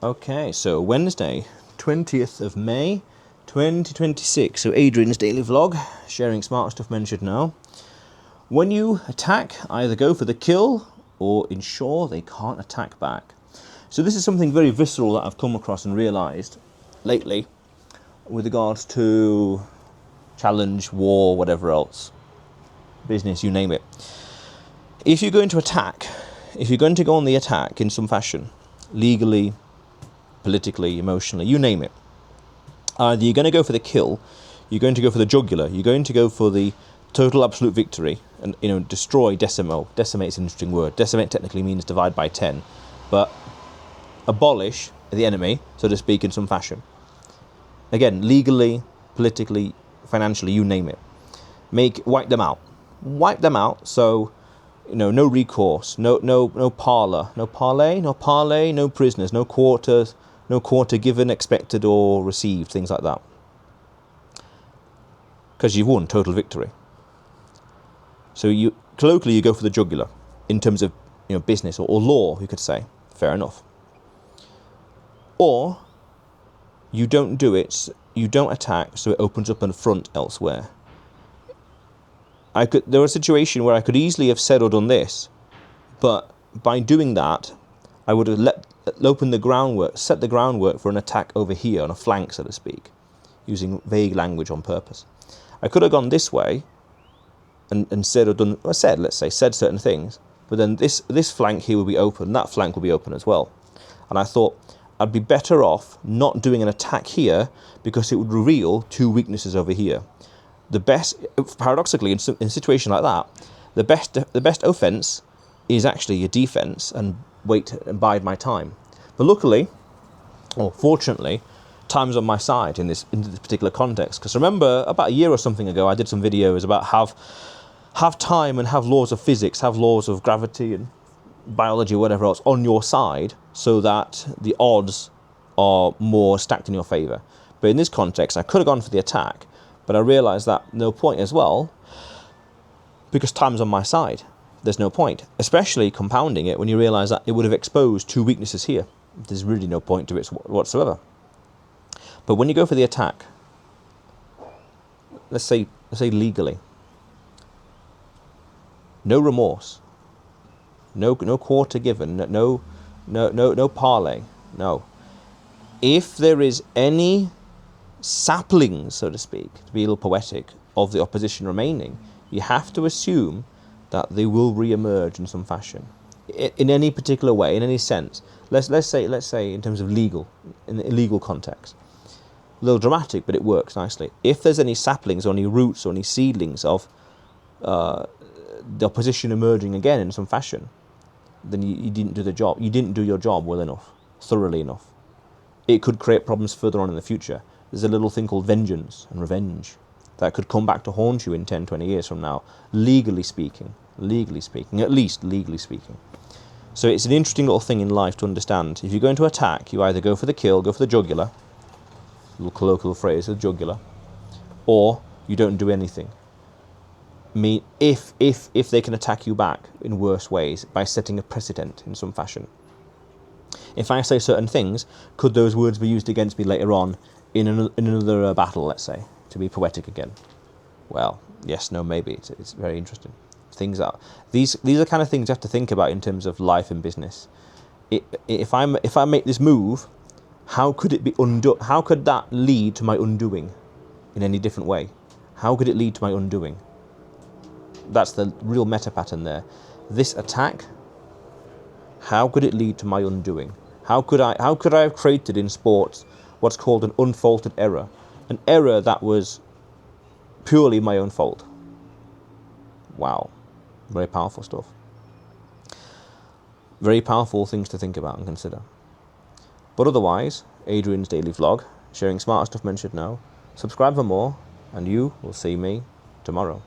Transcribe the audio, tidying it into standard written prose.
Okay, so Wednesday, 20th of May, 2026. So Adrian's daily vlog, sharing smart stuff men should know. When you attack, either go for the kill or ensure they can't attack back. So this is something very visceral that I've come across and realised lately with regards to challenge, war, whatever else, business, you name it. If you're going to attack, if you're going to go on the attack in some fashion, legally, politically, emotionally, you name it, either you're going to go for the kill, you're going to go for the jugular, you're going to go for the total absolute victory and, destroy, decimate is an interesting word. Decimate technically means divide by 10, but abolish the enemy, so to speak, in some fashion. Again, legally, politically, financially, you name it. Wipe them out. Wipe them out, so no recourse, no parlay, no prisoners, no quarter given, expected or received, things like that. Because you've won total victory. So colloquially you go for the jugular in terms of business or law, you could say. Fair enough. Or you don't do it, you don't attack, so it opens up a front elsewhere. There was a situation where I could easily have said or done this, but by doing that, I would have set the groundwork for an attack over here on a flank, so to speak, using vague language on purpose. I could have gone this way and said or done, or said certain things, but then this flank here will be open, that flank will be open as well. And I thought I'd be better off not doing an attack here because it would reveal two weaknesses over here. Paradoxically, in a situation like that, the best offense is actually your defense and wait and bide my time. But luckily, or fortunately, time's on my side in this particular context. Because remember, about a year or something ago, I did some videos about have time and have laws of physics, have laws of gravity and biology or whatever else on your side, so that the odds are more stacked in your favour. But in this context, I could have gone for the attack, but I realised that no point as well, because time's on my side. There's no point, especially compounding it when you realise that it would have exposed two weaknesses here. There's really no point to it whatsoever. But when you go for the attack, let's say legally, no remorse, no quarter given, no parlay, no. If there is any saplings, so to speak, to be a little poetic, of the opposition remaining, you have to assume that they will re-emerge in some fashion, in any particular way, in any sense. Let's say in terms of in the legal context. A little dramatic, but it works nicely. If there's any saplings or any roots or any seedlings of the opposition emerging again in some fashion, then you didn't do the job. You didn't do your job well enough, thoroughly enough. It could create problems further on in the future. There's a little thing called vengeance and revenge that could come back to haunt you in 10, 20 years from now, legally speaking, at least legally speaking. So it's an interesting little thing in life to understand. If you're going to attack, you either go for the kill, go for the jugular, little colloquial phrase, the jugular, or you don't do anything. If they can attack you back in worse ways by setting a precedent in some fashion. If I say certain things, could those words be used against me later on in another battle, let's say, to be poetic again? Well, yes, no, maybe. It's very interesting. These are the kind of things you have to think about in terms of life and business. If I make this move, how could it be undone? How could that lead to my undoing in any different way? How could it lead to my undoing? That's the real meta pattern there. This attack, how could it lead to my undoing? How could I have created in sports what's called an unfaulted error? An error that was purely my own fault. Wow. Very powerful stuff. Very powerful things to think about and consider. But otherwise, Adrian's daily vlog, sharing smart stuff men should know. Subscribe for more, and you will see me tomorrow.